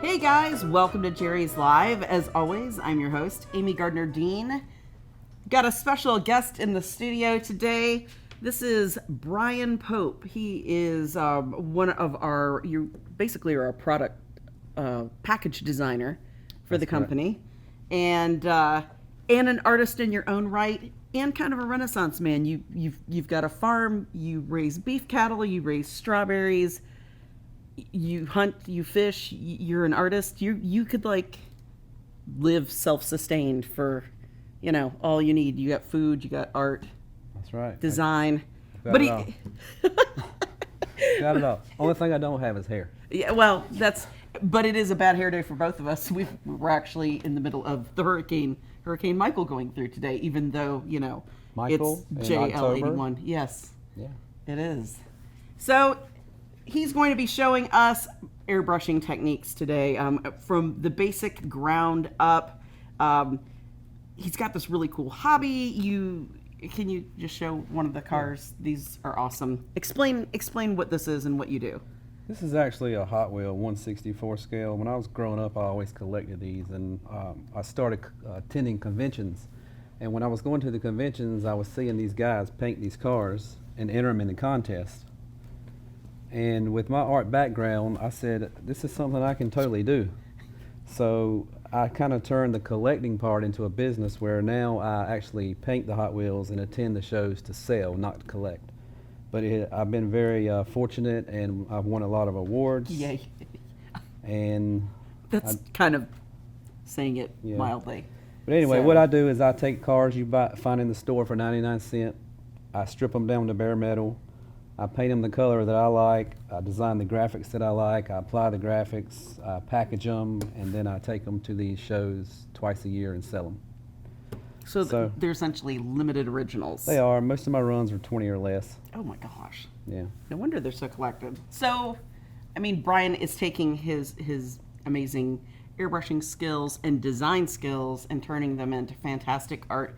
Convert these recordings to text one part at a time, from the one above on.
Hey guys, welcome to Jerry's Live. As always, I'm your host, Amy Gardner-Dean. Got a special guest in the studio today. This is Bryan Pope. He is one of our, you basically are a product package designer for the company, and an artist in your own right, and kind of a Renaissance man. You've got a farm. You raise beef cattle. You raise strawberries. You hunt, you fish, you're an artist. You could like live self-sustained for, all you need. You got food, you got art. That's right. Design. Got it all. Got it all. Only thing I don't have is hair. Yeah, well, but it is a bad hair day for both of us. We're actually in the middle of the Hurricane Michael going through today, even though, Michael it's in JL81. October. Yes. Yeah. It is. So he's going to be showing us airbrushing techniques today, from the basic ground up. He's got this really cool hobby. Can you just show one of the cars? Yeah. These are awesome. Explain what this is and what you do. This is actually a Hot Wheel 1/64 scale. When I was growing up, I always collected these, and I started attending conventions. And when I was going to the conventions, I was seeing these guys paint these cars and enter them in the contest. And with my art background, I said, this is something I can totally do. So I kind of turned the collecting part into a business where now I actually paint the Hot Wheels and attend the shows to sell, not to collect. But I've been very fortunate, and I've won a lot of awards. Yay. And that's kind of saying it mildly. But anyway, what I do is I take cars you find in the store for 99 cents. I strip them down to bare metal. I paint them the color that I like, I design the graphics that I like, I apply the graphics, I package them, and then I take them to these shows twice a year and sell them. So they're essentially limited originals. They are. Most of my runs are 20 or less. Oh my gosh. Yeah. No wonder they're so collected. So, Bryan is taking his amazing airbrushing skills and design skills and turning them into fantastic art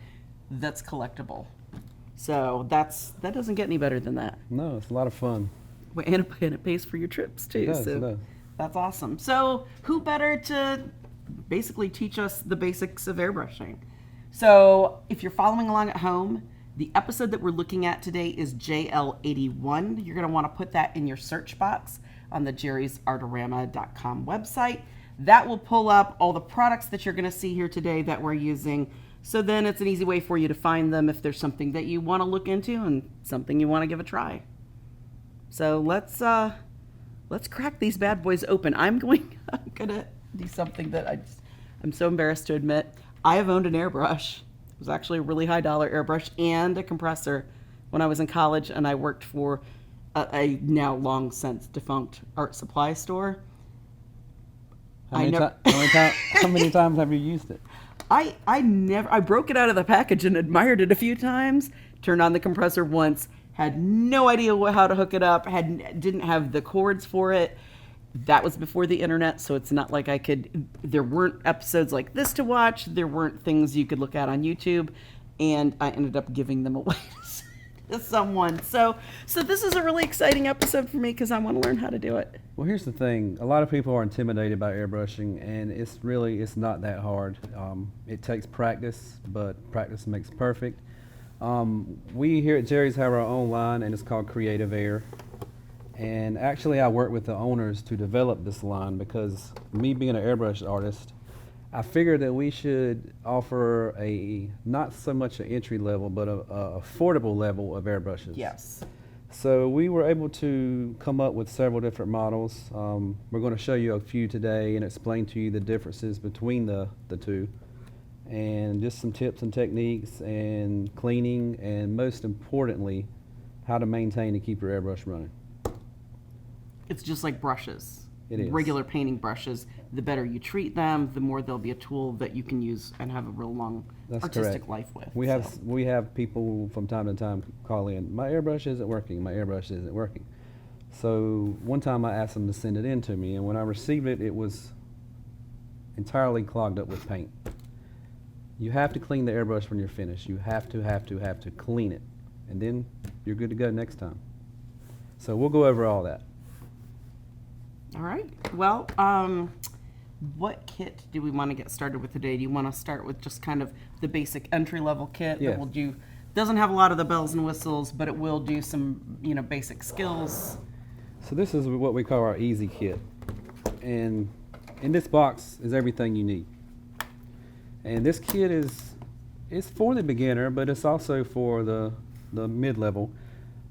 that's collectible. So that doesn't get any better than that. No, it's a lot of fun. And it pays for your trips too. It does, so it does. That's awesome. So who better to basically teach us the basics of airbrushing? So if you're following along at home, the episode that we're looking at today is JL81. You're going to want to put that in your search box on the jerrysartorama.com website. That will pull up all the products that you're going to see here today that we're using. So then it's an easy way for you to find them if there's something that you want to look into and something you want to give a try. So let's crack these bad boys open. I'm gonna do something that I'm so embarrassed to admit. I have owned an airbrush. It was actually a really high dollar airbrush and a compressor when I was in college, and I worked for a now long since defunct art supply store. How many times have you used it? I broke it out of the package and admired it a few times, turned on the compressor once, had no idea how to hook it up, didn't have the cords for it. That was before the internet, so it's not like there weren't episodes like this to watch, there weren't things you could look at on YouTube, and I ended up giving them away to someone. So this is a really exciting episode for me because I want to learn how to do it. Well, here's the thing. A lot of people are intimidated by airbrushing, and it's not that hard. It takes practice, but practice makes perfect. We here at Jerry's have our own line, and it's called Creative Air. And actually, I worked with the owners to develop this line because me being an airbrush artist, I figured that we should offer not so much an entry level, but a affordable level of airbrushes. Yes. So we were able to come up with several different models. We're going to show you a few today and explain to you the differences between the two, and just some tips and techniques and cleaning, and most importantly, how to maintain and keep your airbrush running. It's just like brushes. It is. Regular painting brushes, the better you treat them, the more they'll be a tool that you can use and have a real long artistic life with. We have people from time to time call in, my airbrush isn't working, my airbrush isn't working. So one time I asked them to send it in to me, and when I received it, it was entirely clogged up with paint. You have to clean the airbrush when you're finished. You have to clean it, and then you're good to go next time. So we'll go over all that. All right. Well, what kit do we want to get started with today? Do you want to start with just kind of the basic entry-level kit Yeah. that will do, doesn't have a lot of the bells and whistles, but it will do some, basic skills? So this is what we call our easy kit. And in this box is everything you need. And this kit is for the beginner, but it's also for the mid-level.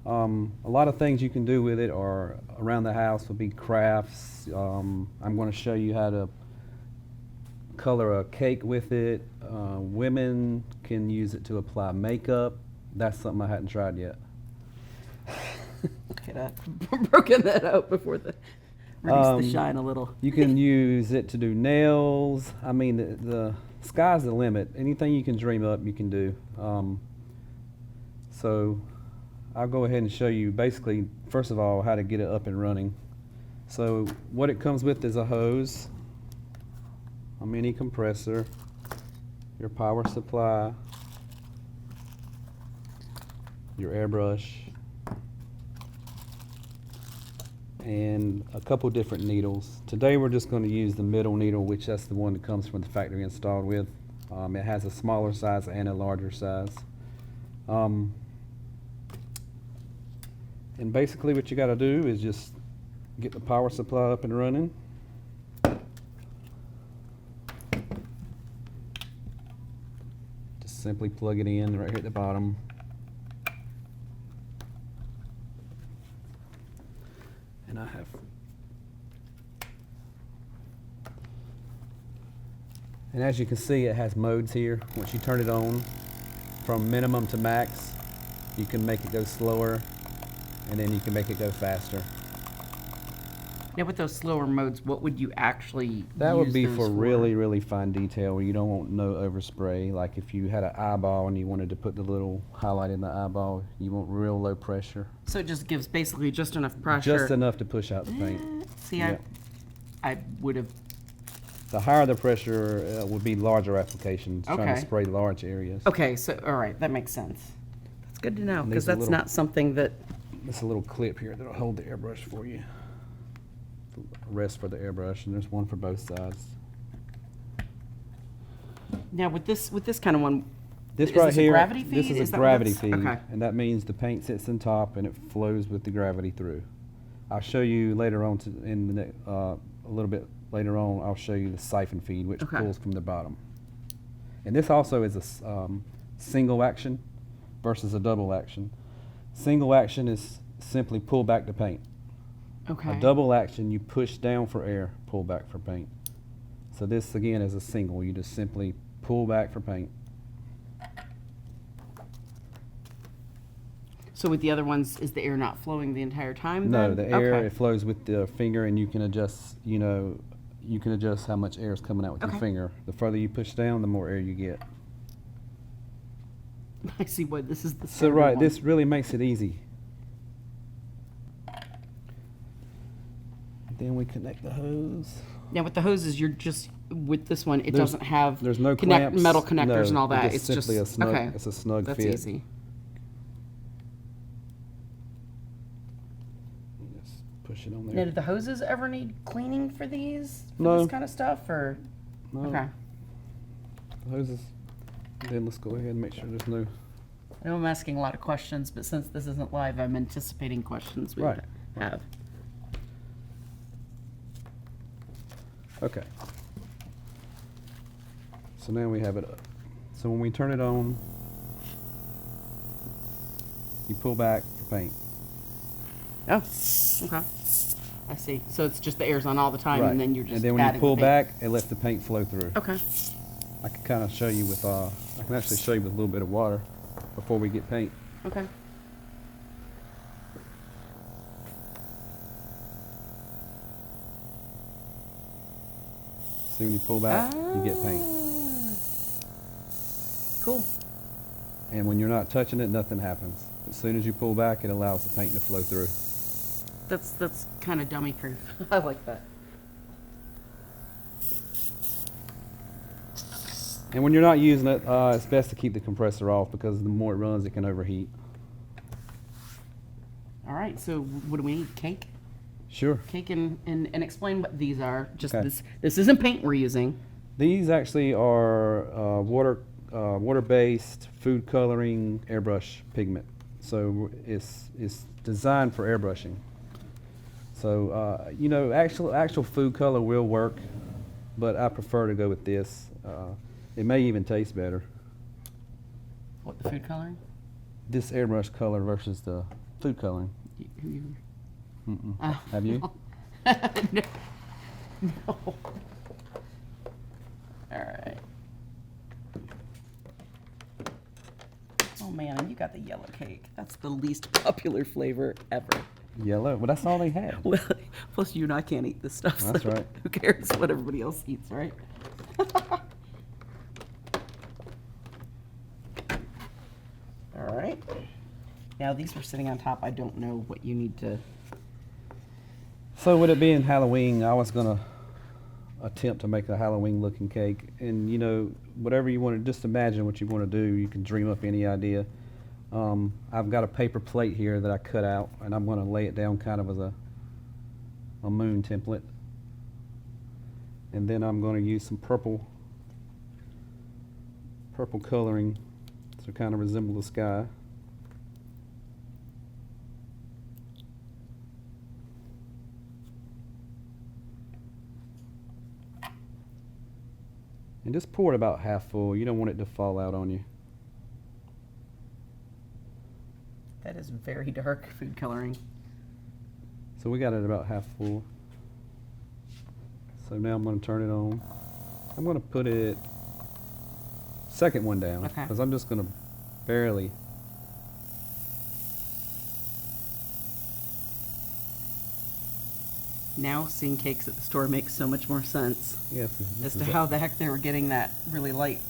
A lot of things you can do with it are around the house would be crafts. I'm going to show you how to color a cake with it. Women can use it to apply makeup. That's something I hadn't tried yet. Could have broken that out before reduce the shine a little. You can use it to do nails. I mean, the sky's the limit. Anything you can dream up, you can do. So I'll go ahead and show you basically, first of all, how to get it up and running. So what it comes with is a hose, a mini compressor, your power supply, your airbrush, and a couple different needles. Today we're just going to use the middle needle, which that's the one that comes from the factory installed with. It has a smaller size and a larger size. And basically what you got to do is just get the power supply up and running. Just simply plug it in right here at the bottom. And I have, and as you can see, it has modes here. Once you turn it on from minimum to max, you can make it go slower, and then you can make it go faster. Now, with those slower modes, what would you actually That would use be those for really, really fine detail where you don't want no overspray. Like if you had an eyeball and you wanted to put the little highlight in the eyeball, you want real low pressure. So it just gives basically just enough pressure. Just enough to push out the paint. See, Yeah. I would have. The higher the pressure would be larger applications, trying to Okay. spray large areas. Okay, so all right, that makes sense. That's good to know And because there's a that's little- not something that. There's a little clip here that'll hold the airbrush for you. Rest for the airbrush, and there's one for both sides. Now with this kind of one, This is right this here, a gravity feed? this is that a what gravity it's- feed, Okay. and that means the paint sits on top and it flows with the gravity through. I'll show you later on in the a little bit later on. I'll show you the siphon feed, which Okay. pulls from the bottom. And this also is a single action versus a double action. Single action is simply pull back the paint. Okay. A double action, you push down for air, pull back for paint. So this again is a single. You just simply pull back for paint. So with the other ones, is the air not flowing the entire time? No, then? the air, Okay. it flows with the finger, and you can adjust, you can adjust how much air is coming out with Okay. your finger. The further you push down, the more air you get. I see what this is the. So standard right, one. this really makes it easy. Then we connect the hose. Now with the hoses, you're just with this one. It There's- doesn't have There's no clamps. metal connectors no, and all that. It's simply a snug. okay. It's a snug That's fit. easy. Just push it on Now, there. did the hoses ever need cleaning for these? For No. this kind of stuff, or No, okay? the hoses. Then let's go ahead and make sure there's no. I know I'm asking a lot of questions, but since this isn't live, I'm anticipating questions we Right. would have. Okay. So now we have it up. So when we turn it on, you pull back for paint. Oh, okay. I see. So it's just the air's on all the time, Right. and then you're just and then when you adding pull the paint. back, it lets the paint flow through. Okay. I can kind of show you with, I can actually show you with a little bit of water before we get paint. Okay. See when you pull back, you get paint. Cool. And when you're not touching it, nothing happens. As soon as you pull back, it allows the paint to flow through. That's kind of dummy proof. I like that. And when you're not using it, it's best to keep the compressor off because the more it runs, it can overheat. All right. So what do we need? Cake? Sure. cake and explain what these are. Just Okay. this isn't paint we're using. These actually are water-based food coloring airbrush pigment. So it's designed for airbrushing. So you know, actual food color will work, but I prefer to go with this. It may even taste better. What, the food coloring? This airbrush color versus the food coloring. Mm-mm. Oh. Have you? No. No. All right. Oh man, and you got the yellow cake. That's the least popular flavor ever. Yellow? Well, that's all they had. Well, plus you and I can't eat this stuff. That's so right. Who cares what everybody else eats, right? All right. Now these were sitting on top. I don't know what you need to. So with it being Halloween, I was gonna attempt to make a Halloween looking cake. And you know, whatever you want to, just imagine what you want to do. You can dream up any idea. I've got a paper plate here that I cut out, and I'm gonna lay it down kind of as a moon template. And then I'm gonna use some purple coloring to kind of resemble the sky. And just pour it about half full. You don't want it to fall out on you. That is very dark food coloring. So we got it about half full. So now I'm going to turn it on. I'm going to put it second one down Okay. because I'm just going to barely. Now seeing cakes at the store makes so much more sense Yes. as to how the heck they were getting that really light.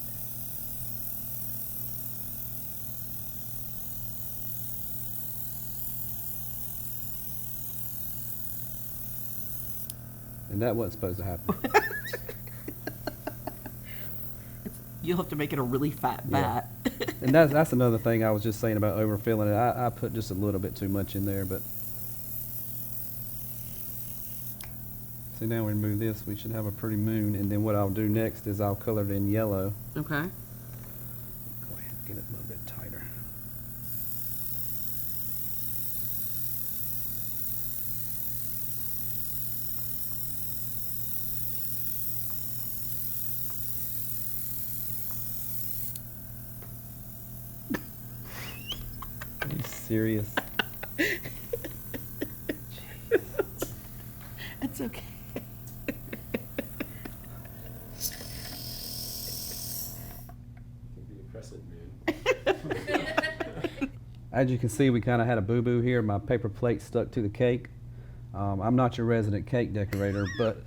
And that wasn't supposed to happen. You'll have to make it a really fat Yeah. bat. And that's another thing I was just saying about overfilling it. I put just a little bit too much in there, but. See, now we remove this, we should have a pretty moon. And then what I'll do next is I'll color it in yellow. Okay. Go ahead and get it a little bit tighter. Are you serious? It's okay. As you can see, we kind of had a boo-boo here. My paper plate stuck to the cake. I'm not your resident cake decorator, but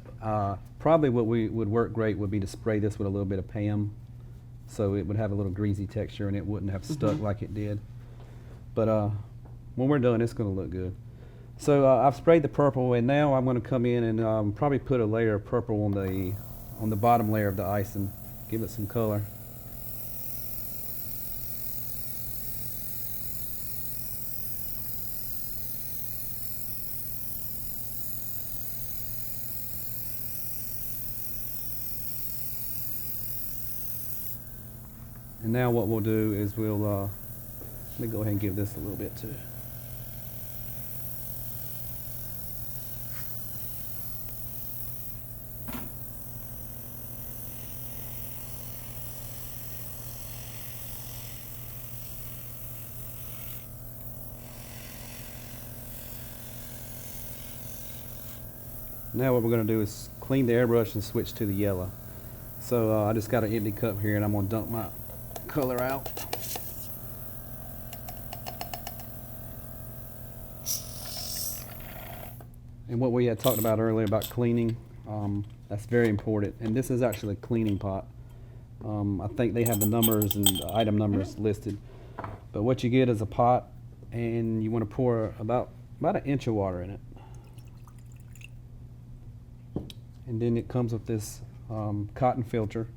probably what would work great would be to spray this with a little bit of Pam, so it would have a little greasy texture and it wouldn't have stuck like it did. But when we're done, it's going to look good. So I've sprayed the purple, and now I'm going to come in and probably put a layer of purple on the bottom layer of the icing, give it some color. And now what we'll do is we'll, let me go ahead and give this a little bit too. Now what we're going to do is clean the airbrush and switch to the yellow. So I just got an empty cup here and I'm going to dump my color out. And what we had talked about earlier about cleaning, that's very important. And this is actually a cleaning pot. I think they have the numbers and the item numbers listed. But what you get is a pot, and you want to pour about an inch of water in it. And then it comes with this cotton filter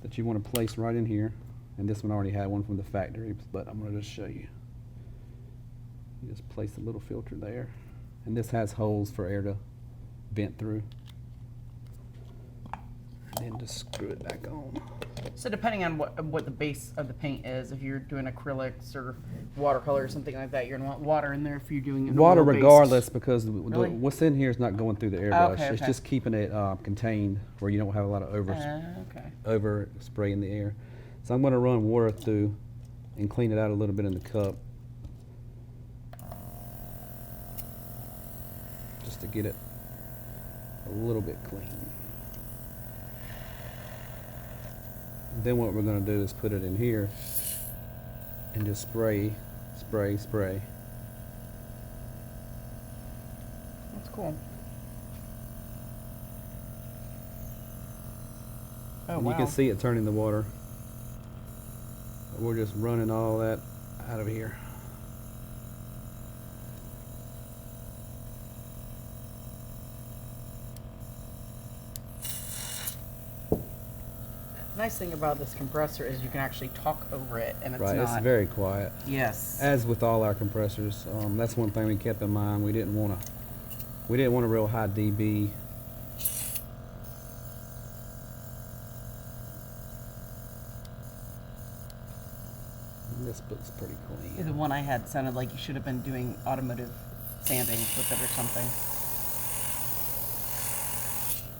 that you want to place right in here. And this one already had one from the factory, but I'm going to just show you. You just place a little filter there. And this has holes for air to vent through. And then just screw it back on. So depending on what the base of the paint is, if you're doing acrylics or watercolor or something like that, you're gonna want water in there. If you're doing an Water oil-based- regardless, because Really? what's in here is not going through the airbrush. Okay, It's okay. just keeping it contained where you don't have a lot of Okay. over spray in the air. So I'm going to run water through and clean it out a little bit in the cup, just to get it a little bit clean. Then what we're going to do is put it in here and just spray, spray, spray. That's cool. Oh, And wow. you can see it turning the water. We're just running all that out of here. The nice thing about this compressor is you can actually talk over it, and it's Right, not. it's very quiet. Yes. As with all our compressors, that's one thing we kept in mind. We didn't want a real high dB. This book's pretty The clean. one I had sounded like you should have been doing automotive sanding with it or something.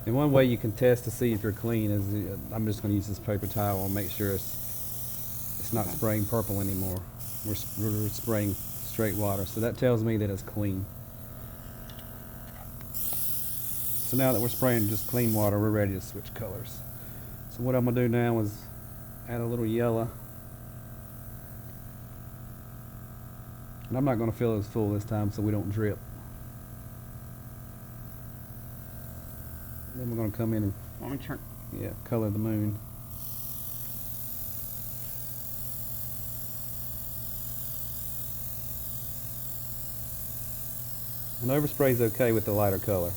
And one way you can test to see if you're clean is I'm just going to use this paper towel and make sure it's not spraying purple anymore. We're spraying straight water, so that tells me that it's clean. So now that we're spraying just clean water, we're ready to switch colors. So what I'm going to do now is add a little yellow. And I'm not going to fill this full this time so we don't drip. Then we're going to come in and Let me turn. color the moon. And overspray is okay with the lighter color.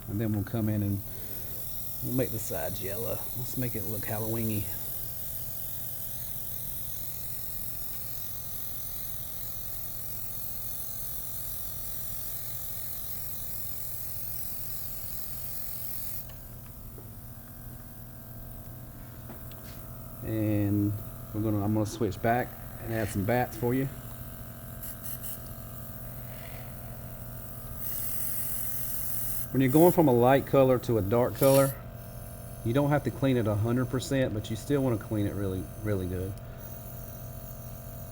And then we'll come in and we'll make the sides yellow. Let's make it look Halloween-y. And I'm gonna switch back and add some bats for you. When you're going from a light color to a dark color, you don't have to clean it 100%, but you still want to clean it really, really good.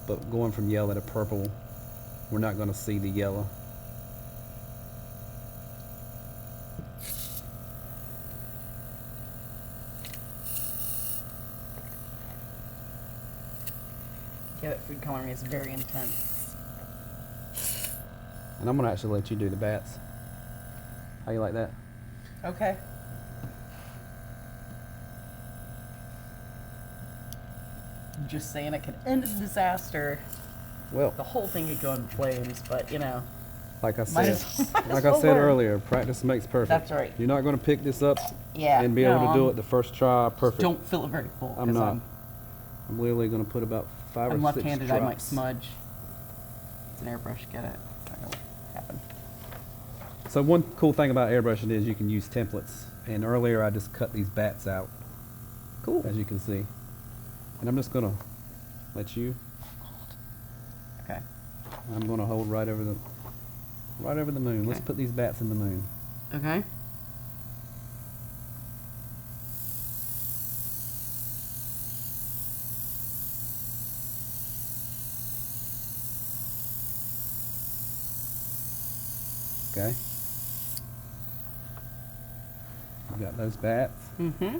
But going from yellow to purple, we're not going to see the yellow. Yeah, that food coloring is very intense. And I'm going to actually let you do the bats. How you like that? Okay. Just saying it could end in disaster. Well, The whole thing could go in flames, but you know. like I Might said, as- might as like I well said learn. earlier, practice makes perfect. That's right. You're not going to pick this up Yeah. and be no, able to do it the first try perfect. Don't fill it very full. I'm 'cause not. I'm literally going to put about 5 I'm or 6 left-handed. I might drops. smudge. It's an airbrush. Get it? It's not gonna happen. So one cool thing about airbrushing is you can use templates. And earlier I just cut these bats out, Cool. as you can see. And I'm just going to let you. Okay. I'm going to hold right over the moon. Let's Okay. put these bats in the moon. Okay. Okay. You got those bats. Mm-hmm.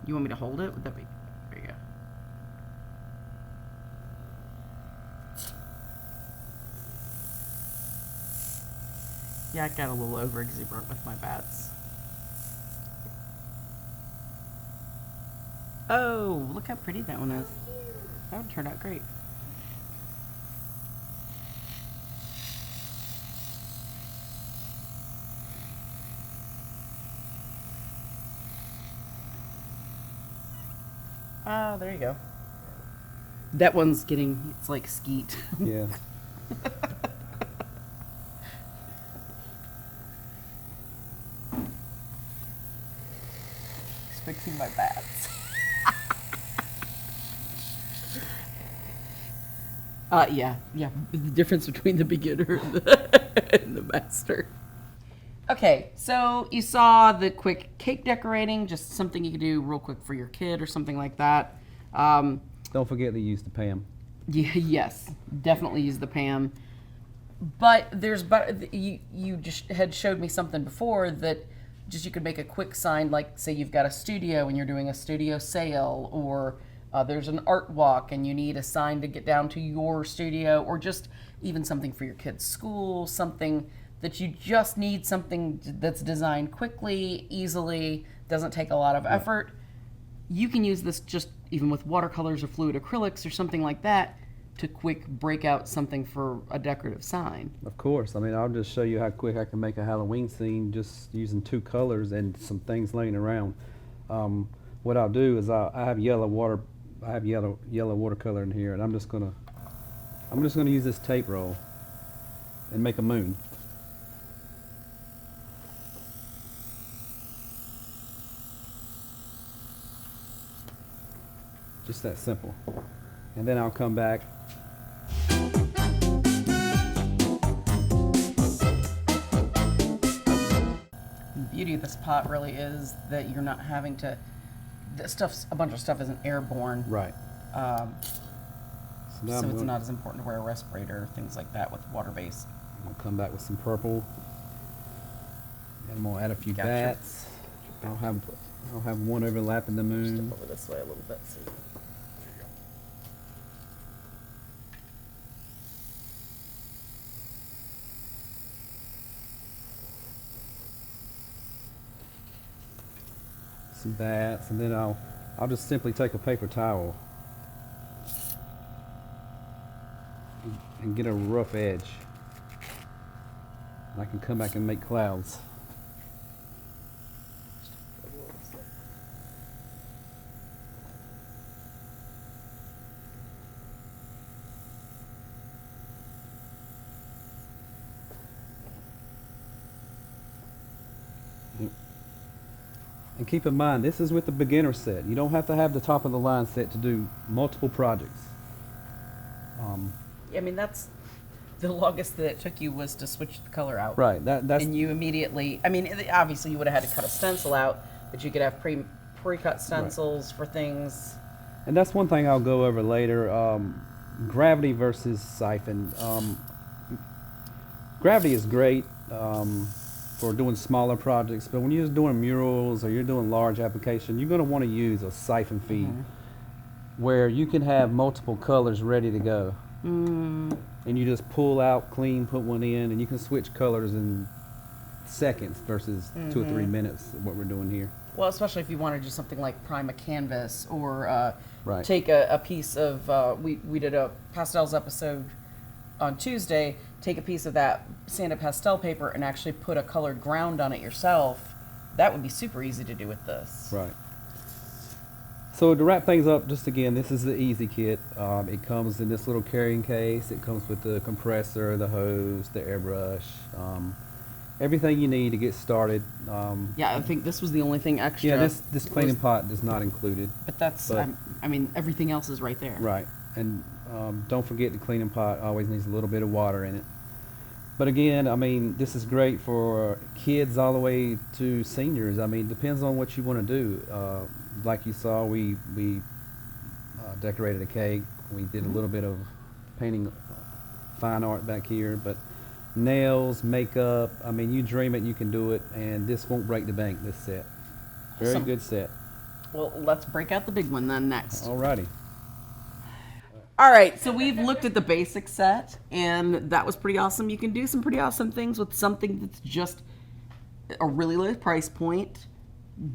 You want me to hold it? Would that be? There you go. Yeah, I got a little over exuberant with my bats. Oh, look how pretty that one is. That one turned out great. Oh, there you go. That one's getting, it's like skeet. Yeah. He's fixing my bats. Yeah. The difference between the beginner and the master. Okay, so you saw the quick cake decorating, just something you could do real quick for your kid or something like that. Don't forget to use the Pam. Yes, definitely use the Pam. But you just had showed me something before that just you could make a quick sign, like say you've got a studio and you're doing a studio sale, or there's an art walk and you need a sign to get down to your studio, or just even something for your kid's school, something that you just need something that's designed quickly, easily, doesn't take a lot of effort. You can use this just even with watercolors or fluid acrylics or something like that to quick break out something for a decorative sign. Of course. I mean, I'll just show you how quick I can make a Halloween scene just using 2 colors and some things laying around. What I'll do is I have yellow watercolor in here, and I'm just gonna use this tape roll and make a moon. Just that simple. And then I'll come back. The beauty of this pot really is that you're not having to, a bunch of stuff isn't airborne. Right. So it's not as important to wear a respirator, things like that with water-based. I'll come back with some purple. And I'm gonna add a few bats. I'll have one overlapping the moon. Step over this way a little bit. So some bats, and then I'll just simply take a paper towel and get a rough edge. And I can come back and make clouds. And keep in mind, this is with the beginner set. You don't have to have the top of the line set to do multiple projects. I mean, that's the longest that it took you was to switch the color out. Right. That's and you immediately, I mean, obviously you would have had to cut a stencil out, but you could have pre-cut stencils for things. And that's one thing I'll go over later. Gravity versus siphon. Gravity is great for doing smaller projects, but when you're doing murals or you're doing large application, you're going to want to use a siphon feed where you can have multiple colors ready to go. And you just pull out, clean, put one in, and you can switch colors in seconds versus 2 or 3 minutes, what we're doing here. Well, especially if you want to do something like prime a canvas or Right. take a piece of, we did a pastels episode on Tuesday, take a piece of that sanded pastel paper and actually put a colored ground on it yourself. That would be super easy to do with this. Right. So to wrap things up, just again, this is the easy kit. It comes in this little carrying case. It comes with the compressor, the hose, the airbrush, everything you need to get started. Yeah, I think this was the only thing extra. Yeah, this cleaning pot is not included. But that's, I mean, everything else is right there. Right. And don't forget the cleaning pot always needs a little bit of water in it. But again, I mean, this is great for kids all the way to seniors. I mean, it depends on what you want to do. Like you saw, we decorated a cake. We did a little bit of painting fine art back here, but nails, makeup, I mean, you dream it, you can do it, and this won't break the bank, this set. Very Awesome. good set. Well, let's break out the big one then next. Alrighty. All right, so we've looked at the basic set, and that was pretty awesome. You can do some pretty awesome things with something that's just a really low price point,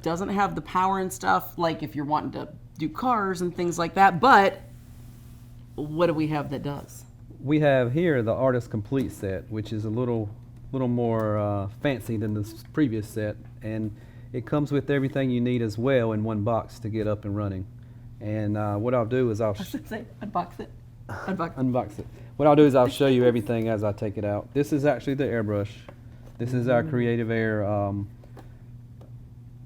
doesn't have the power and stuff, like if you're wanting to do cars and things like that, but what do we have that does? We have here the Artist Complete set, which is a little more fancy than the previous set, and it comes with everything you need as well in one box to get up and running. And what I'll do is I was gonna say, unbox it. unbox it. What I'll do is I'll show you everything as I take it out. This is actually the airbrush. This is our Creative Air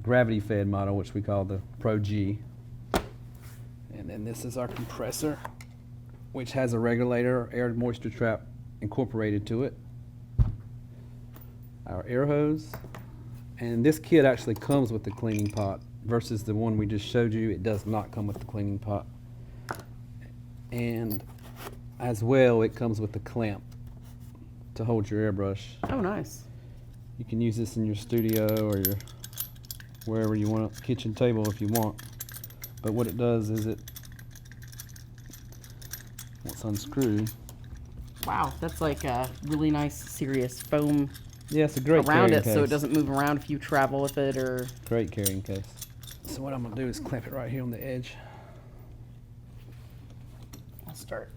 gravity fed model, which we call the Pro G. And then this is our compressor, which has a regulator, air moisture trap incorporated to it. Our air hose. And this kit actually comes with the cleaning pot versus the one we just showed you. It does not come with the cleaning pot. And as well, it comes with the clamp to hold your airbrush. Oh, nice. You can use this in your studio or your wherever you want, kitchen table if you want. But what it does is it, once unscrewed. Wow, that's like a really nice, serious foam Yeah, it's a great around carrying it, case. so it doesn't move around if you travel with it or. Great carrying case. So what I'm gonna do is clamp it right here on the edge. I'll start.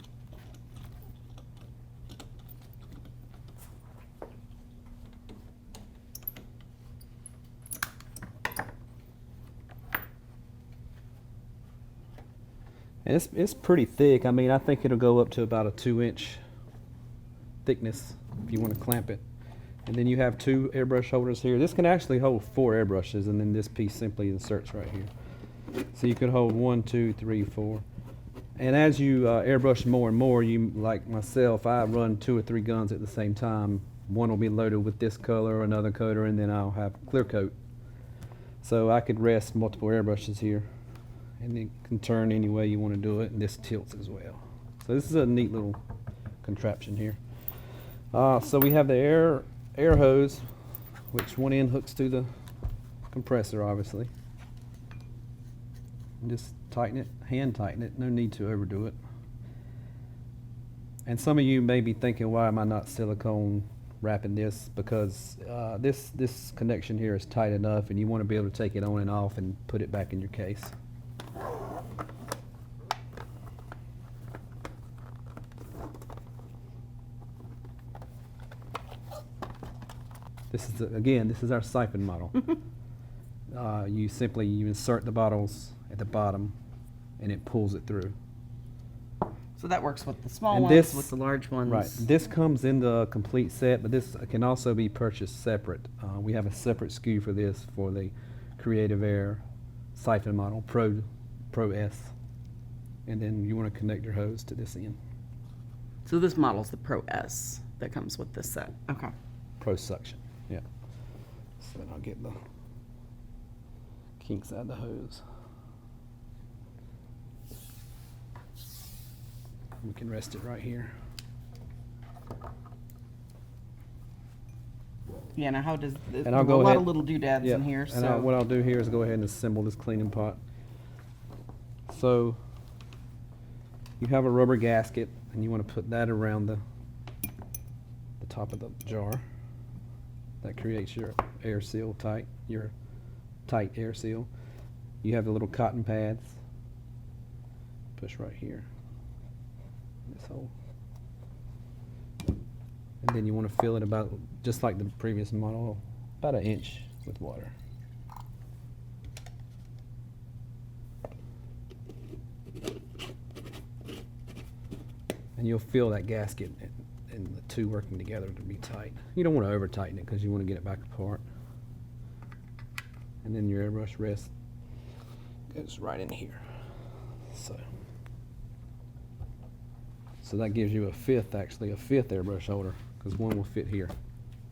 And it's pretty thick. I mean, I think it'll go up to about a 2-inch thickness if you want to clamp it. And then you have 2 airbrush holders here. This can actually hold 4 airbrushes, and then this piece simply inserts right here. So you could hold 1, 2, 3, 4. And as you airbrush more and more, you, like myself, I run 2 or 3 guns at the same time. One will be loaded with this color, another color, and then I'll have clear coat. So I could rest multiple airbrushes here, and it can turn any way you want to do it, and this tilts as well. So this is a neat little contraption here. So we have the air hose, which one end hooks to the compressor, obviously. And just tighten it, hand tighten it, no need to overdo it. And some of you may be thinking, why am I not silicone wrapping this? Because this connection here is tight enough, and you want to be able to take it on and off and put it back in your case. This is this is our siphon model. You insert the bottles at the bottom, and it pulls it through. So that works with the small And ones, this- with the large ones. Right. This comes in the complete set, but this can also be purchased separate. We have a separate SKU for this for the Creative Air siphon model, Pro S. And then you want to connect your hose to this end. So this model's the Pro S that comes with this set. Okay. Pro suction. Yeah. So then I'll get the kinks out of the hose. We can rest it right here. Yeah, now how does, And I'll a go lot ahead. of little doodads Yeah, in here, and so. what I'll do here is go ahead and assemble this cleaning pot. So you have a rubber gasket, and you want to put that around the top of the jar. That creates your air seal tight, your tight air seal. You have the little cotton pads. Push right here. This hole. And then you want to fill it about, just like the previous model, about 1 inch with water. And you'll feel that gasket and the two working together to be tight. You don't want to over tighten it because you want to get it back apart. And then your airbrush rest goes right in here. So that gives you a fifth airbrush holder, because one will fit here.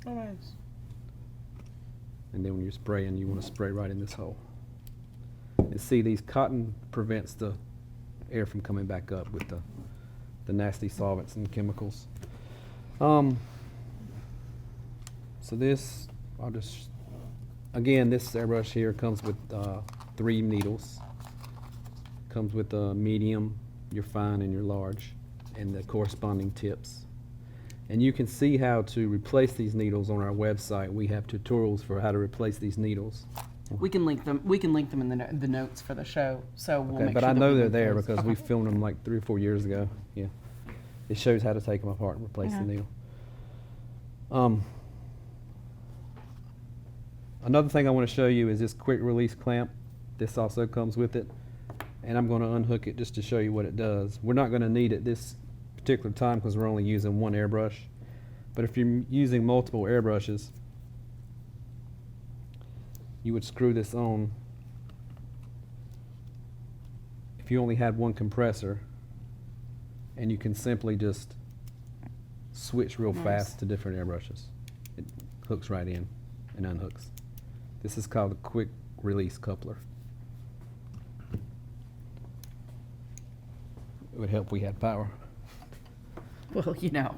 Oh, nice. And then when you're spraying, you want to spray right in this hole. And see, these cotton prevents the air from coming back up with the nasty solvents and chemicals. So this, again, this airbrush here comes with 3 needles. Comes with a medium, your fine, and your large, and the corresponding tips. And you can see how to replace these needles on our website. We have tutorials for how to replace these needles. We can link them. We can link them in the notes for the show. So we'll Okay, make but sure I that know we they're link there those. because Okay. we filmed them like 3 or 4 years ago. Yeah, it shows how to take them apart and replace the Okay. needle. Another thing I want to show you is this quick release clamp. This also comes with it, and I'm going to unhook it just to show you what it does. We're not going to need it this particular time because we're only using one airbrush. But if you're using multiple airbrushes, you would screw this on. If you only had one compressor, and you can simply just switch real fast to different airbrushes. It hooks right in and unhooks. This is called a quick release coupler. It would help if we had power. Well, you know.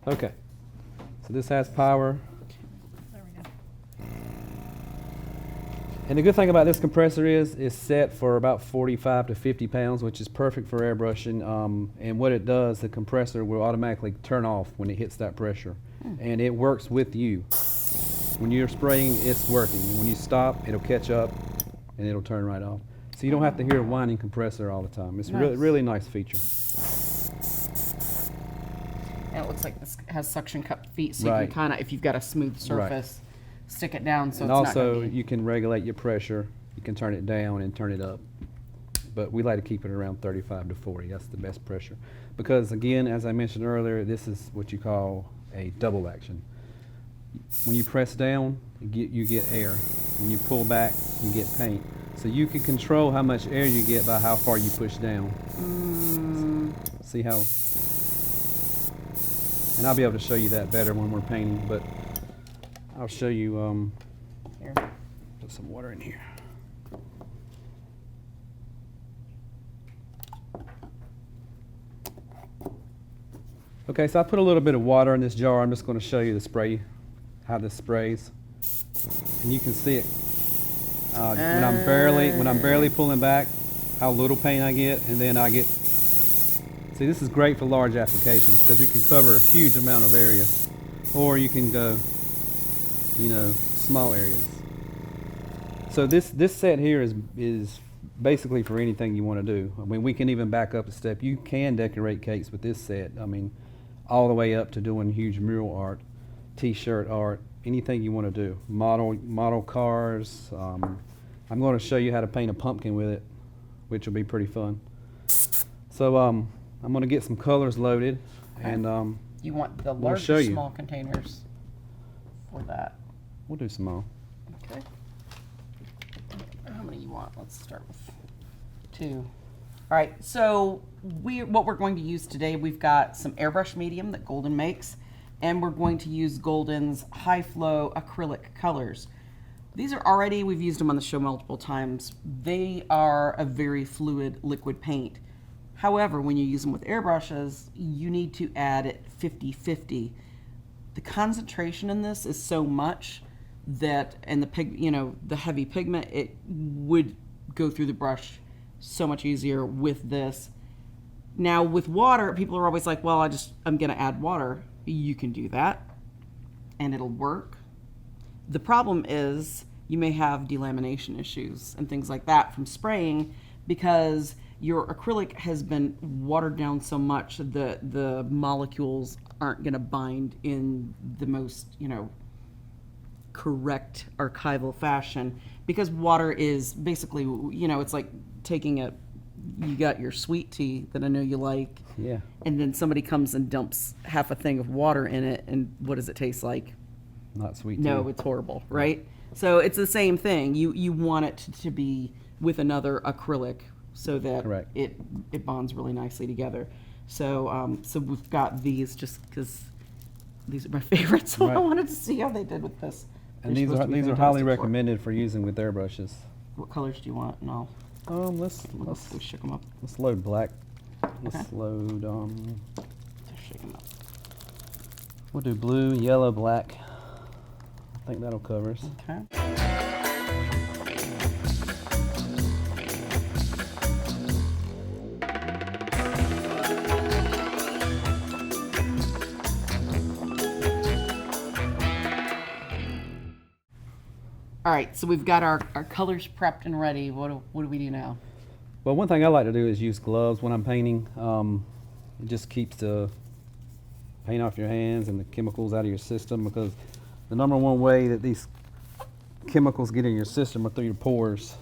Okay, so this has power. There we go. And the good thing about this compressor is it's set for about 45 to 50 pounds, which is perfect for airbrushing. And what it does, the compressor will automatically turn off when it hits that pressure. And it works with you. When you're spraying, it's working. When you stop, it'll catch up and it'll turn right off. So you don't have to hear a whining compressor all the time. It's Nice. really nice feature. And it looks like this has suction cup feet, so you Right. can kind of, if you've got a smooth surface, stick it down so And it's not also, gonna be. you can regulate your pressure. You can turn it down and turn it up. But we like to keep it around 35 to 40. That's the best pressure. Because again, as I mentioned earlier, this is what you call a double action. When you press down, you get air. When you pull back, you get paint. So you can control how much air you get by how far you push down. See how? And I'll be able to show you that better when we're painting, but I'll show you, Here. put some water in here. Okay, so I put a little bit of water in this jar. I'm just going to show you the spray, how this sprays. And you can see it when I'm barely pulling back, how little paint I get, and then I get. See, this is great for large applications because you can cover a huge amount of area, or you can go, you know, small areas. So this set here is basically for anything you want to do. I mean, we can even back up a step. You can decorate cakes with this set. I mean, all the way up to doing huge mural art, T-shirt art, anything you want to do. Model cars. I'm going to show you how to paint a pumpkin with it, which will be pretty fun. So I'm going to get some colors loaded, and You want the gonna large show or you. small containers for that? we'll do small. Okay. How many you want? Let's start with 2. All right, so what we're going to use today, we've got some airbrush medium that Golden makes, and we're going to use Golden's high flow acrylic colors. These are already, we've used them on the show multiple times. They are a very fluid liquid paint. However, when you use them with airbrushes, you need to add it 50-50. The concentration in this is so much that, and the heavy pigment, it would go through the brush so much easier with this. Now with water, people are always like, well, I'm gonna add water. You can do that and it'll work. The problem is you may have delamination issues and things like that from spraying because your acrylic has been watered down so much that the molecules aren't gonna bind in the most, correct archival fashion, because water is basically, it's like taking you got your sweet tea that I know you like, Yeah. and then somebody comes and dumps half a thing of water in it, and what does it taste like? Not sweet No, tea. it's horrible, right? So it's the same thing. You want it to be with another acrylic so that Correct. it bonds really nicely together. So so we've got these just because these are my favorites. So I Right. wanted to see how they did with this. And They're these supposed are to be these are highly fantastic for it. recommended for using with airbrushes. What colors do you want? And I'll Let's we shook them up. let's load black. Let's Okay. load Just shake them up. we'll do blue, yellow, black. I think that'll cover us. Okay. All right, so we've got our colors prepped and ready. What do we do now? Well, one thing I like to do is use gloves when I'm painting. It just keeps the paint off your hands and the chemicals out of your system, because the number one way that these chemicals get in your system or through your pores.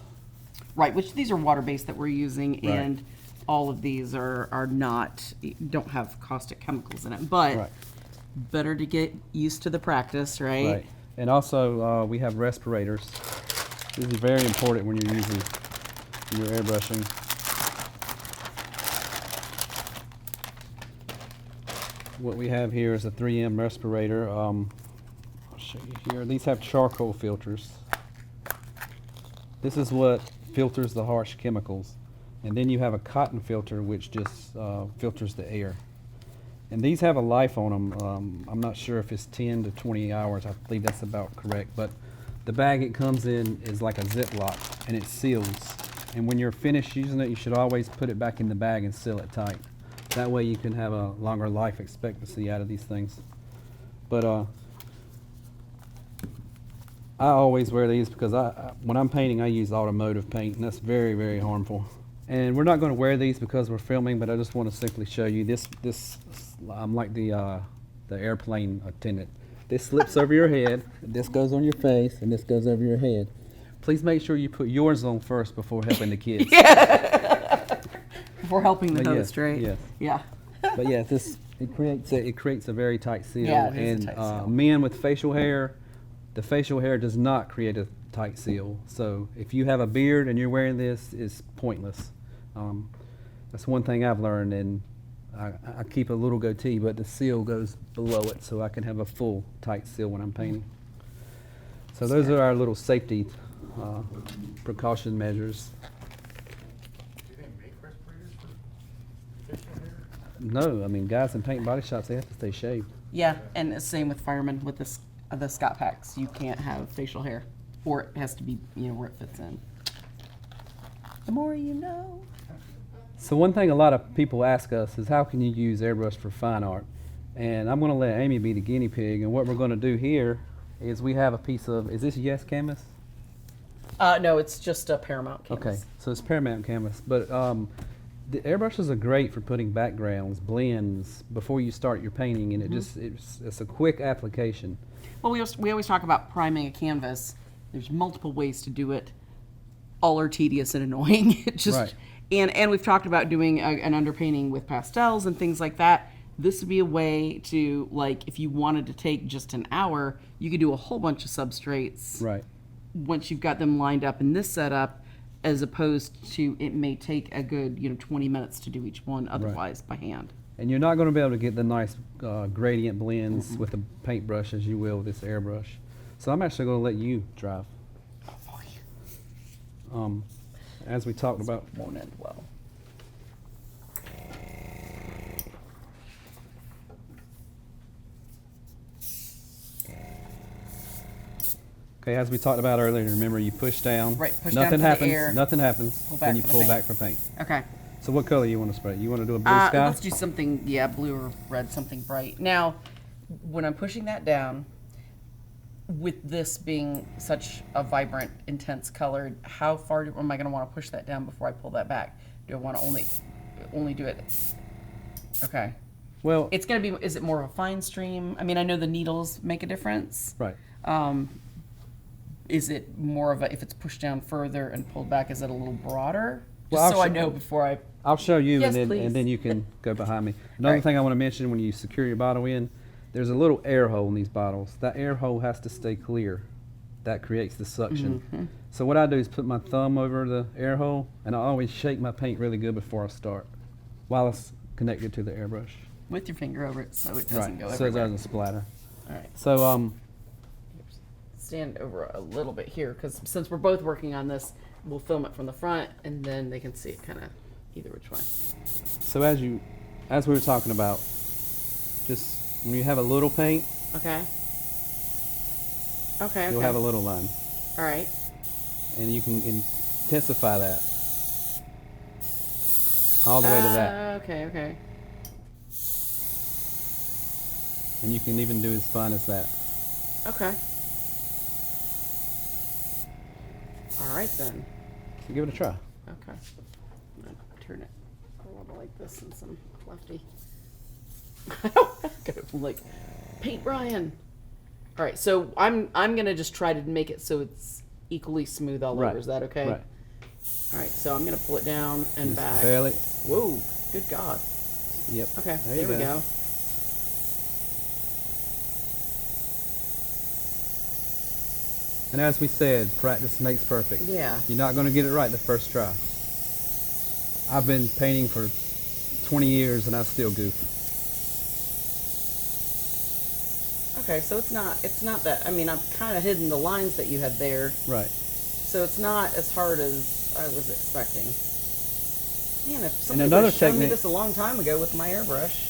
Right, which these are water-based that we're using, Right. and all of these are not, don't have caustic chemicals in it. But Right. better to get used to the practice, right? Right. And also, we have respirators. This is very important when you're using your airbrushing. What we have here is a 3M respirator. I'll show you here. These have charcoal filters. This is what filters the harsh chemicals. And then you have a cotton filter, which just filters the air. And these have a life on them. I'm not sure if it's 10 to 20 hours. I believe that's about correct. But the bag it comes in is like a Ziploc, and it seals. And when you're finished using it, you should always put it back in the bag and seal it tight. That way you can have a longer life expectancy out of these things. But I always wear these because when I'm painting, I use automotive paint, and that's very, very harmful. And we're not going to wear these because we're filming, but I just want to simply show you this. I'm like the airplane attendant. This slips over your head, this goes on your face, and this goes over your head. Please make sure you put yours on first before helping the kids. Before helping the But host, right? Yes. Yeah. But yeah, it creates a very tight seal. Yeah, it is a and tight seal. Men with facial hair, the facial hair does not create a tight seal. So if you have a beard and you're wearing this, it's pointless. That's one thing I've learned, and I keep a little goatee, but the seal goes below it, so I can have a full tight seal when I'm painting. So those are our little safety precaution measures. Do they make respirators for facial hair? No, I mean, guys in paint and body shops, they have to stay shaved. Yeah, and the same with firemen with this, the Scott packs. You can't have facial hair, or it has to be, where it fits in. The more you know. So one thing a lot of people ask us is, how can you use airbrush for fine art? And I'm going to let Amy be the guinea pig, and what we're going to do here is we have a piece of, is this Yes canvas? No, it's just a Paramount canvas. Okay, so it's Paramount canvas, but the airbrushes are great for putting backgrounds, blends before you start your painting, and it's a quick application. Well, we always talk about priming a canvas. There's multiple ways to do it. All are tedious and annoying. Right. And we've talked about doing an underpainting with pastels and things like that. This would be a way to, like, if you wanted to take just an hour, you could do a whole bunch of substrates. Right. Once you've got them lined up in this setup, as opposed to it may take a good 20 minutes to do each one otherwise by hand. And you're not going to be able to get the nice gradient blends with a paintbrush as you will with this airbrush. So I'm actually going to let you drive. As we talked about. Won't end well. Okay, as we talked about earlier, remember you push down. Right, push down nothing for the happens. air. Nothing happens. Pull back Then you for the pull paint. back for paint. Okay. So what color you want to spray? You want to do a blue sky? Let's do something, blue or red, something bright. Now, when I'm pushing that down, with this being such a vibrant, intense colored, how far am I going to want to push that down before I pull that back? Do I want to only do it? Okay. Well, It's going to be, is it more of a fine stream? I mean, I know the needles make a difference. right. Is it more of a, if it's pushed down further and pulled back, is it a little broader? Well, Just so I'll I sh- know before I, I'll show you, Yes, and please. then you can go behind me. Another Right. thing I want to mention, when you secure your bottle in, there's a little air hole in these bottles. That air hole has to stay clear. That creates the suction. So what I do is put my thumb over the air hole, and I always shake my paint really good before I start, while it's connected to the airbrush. with your finger over it so it doesn't go so it everywhere. doesn't splatter. All right. So Stand over a little bit here because since we're both working on this, we'll film it from the front and then they can see it kind of either which way. so as we were talking about, just when you have a little paint, Okay. Okay. you'll okay. have a little line, All right. and you can intensify that all the way to that. Okay. Okay. And you can even do as fine as that. Okay. All right then. So give it a try. Okay. I'm gonna turn it a little like this and some lefty. Go like paint Bryan. All right, so I'm gonna just try to make it so it's equally smooth all Right. over. Is that okay? Right. All right, so I'm gonna pull it down and Just back. barely. Whoa, good God. Yep. Okay, There there you we go. go. And as we said, practice makes perfect. Yeah. You're not going to get it right the first try. I've been painting for 20 years and I still goof. Okay, so it's not that. I mean, I've kind of hidden the lines that you had there, Right. so it's not as hard as I was expecting. Man, if somebody another would have shown me technique- this a long time ago with my airbrush.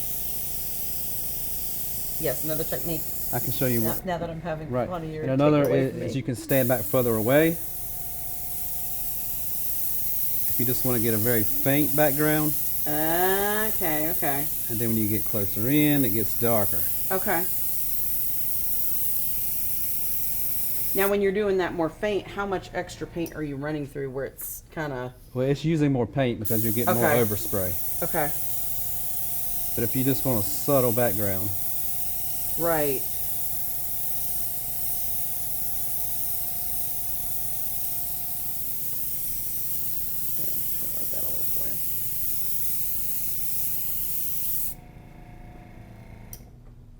Yes, another technique. I can show you. Now that I'm having Right. fun of your And another take it away from is me. you can stand back further away. If you just want to get a very faint background, Okay, okay, and then when you get closer in, it gets darker. okay. Now, when you're doing that more faint, how much extra paint are you running through where it's kind of... Well, it's using more paint because you're getting more Okay. overspray. Okay, But if you just want a subtle background, right. Okay, kind of like that a little for you.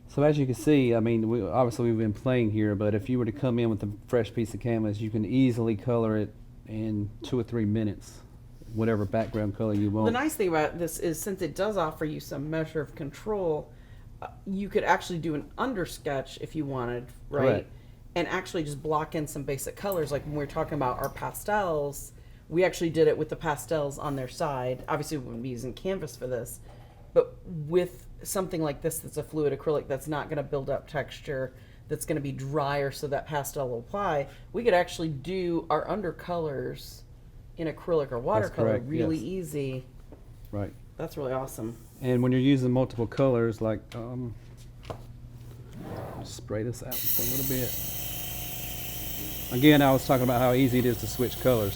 so as you can see, I mean, obviously we've been playing here, but if you were to come in with a fresh piece of canvas, you can easily color it in 2 or 3 minutes, whatever background color you want. The nice thing about this is since it does offer you some measure of control, you could actually do an undersketch if you wanted, right? Correct. And actually just block in some basic colors. Like when we were talking about our pastels, we actually did it with the pastels on their side. Obviously, we wouldn't be using canvas for this, but with something like this that's a fluid acrylic that's not going to build up texture, that's going to be drier so that pastel will apply, we could actually do our undercolors in acrylic or watercolor correct, really yes. easy. Right. That's really awesome. And when you're using multiple colors, like, spray this out just a little bit. Again, I was talking about how easy it is to switch colors.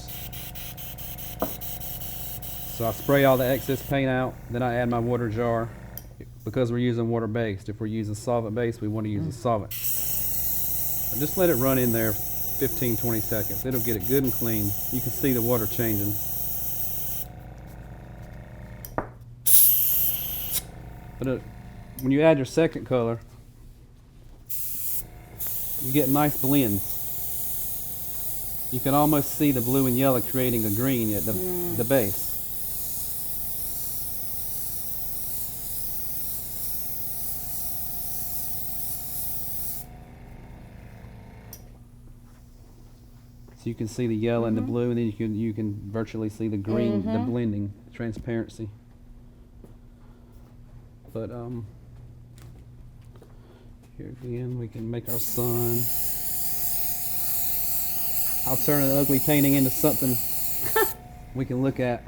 So I spray all the excess paint out, then I add my water jar. Because we're using water-based, if we're using solvent-based, we want to use a solvent. And just let it run in there 15, 20 seconds. It'll get it good and clean. You can see the water changing. But when you add your second color, you get nice blends. You can almost see the blue and yellow creating a green at the base. So you can see the yellow and the blue, and then you can virtually see the green, the blending, transparency. But here again, we can make our sun. I'll turn an ugly painting into something we can look at.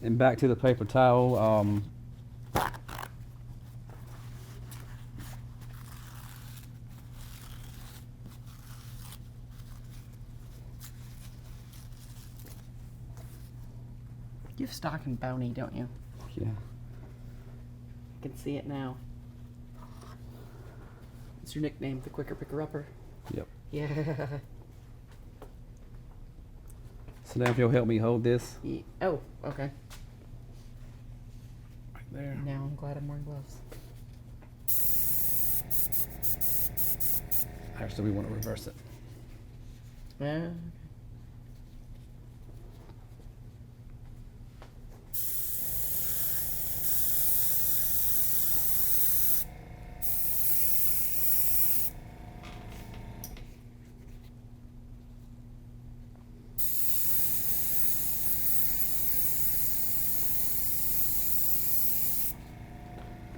And back to the paper towel. You have stock and bounty, don't you? Yeah. I can see it now. It's your nickname, the quicker picker-upper. Yep. Yeah. So now if you'll help me hold this Oh, okay. right there. Now I'm glad I'm wearing gloves. Actually, we want to reverse it. Yeah.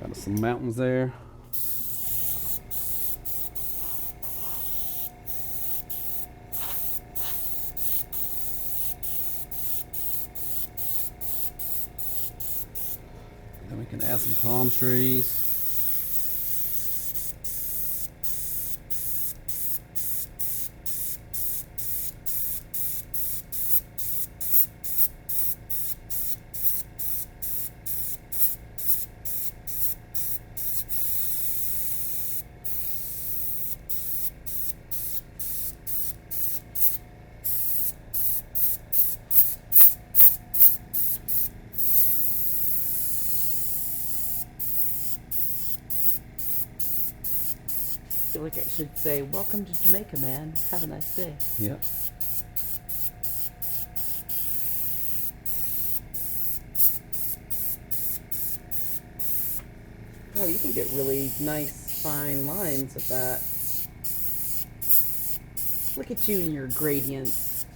Got some mountains there. Then we can add some palm trees. feel like I should say, welcome to Jamaica, man. Have a nice day. Yep. Oh, you can get really nice, fine lines with that. Look at you and your gradients.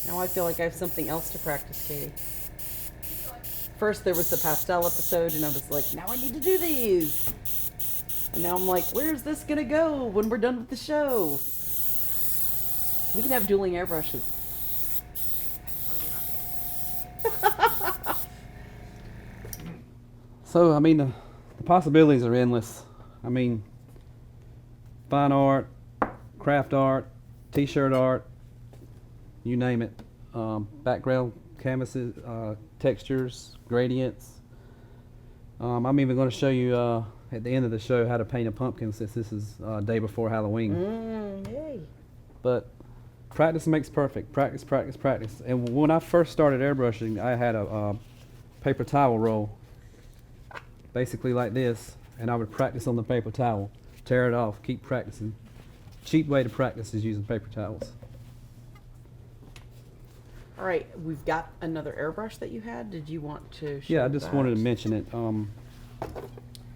Now I feel like I have something else to practice, Katie. First there was the pastel episode, and I was like, now I need to do these. And now I'm like, where's this gonna go when we're done with the show? We can have dueling airbrushes. So, I mean, the possibilities are endless. I mean, fine art, craft art, t-shirt art, you name it. Background canvases, textures, gradients. I'm even going to show you at the end of the show how to paint a pumpkin, since this is day before Halloween. Yay. But practice makes perfect. Practice, practice, practice. And when I first started airbrushing, I had a paper towel roll, basically like this, and I would practice on the paper towel, tear it off, keep practicing. Cheap way to practice is using paper towels. All right, we've got another airbrush that you had. Did you want to show Yeah, I just wanted to mention it.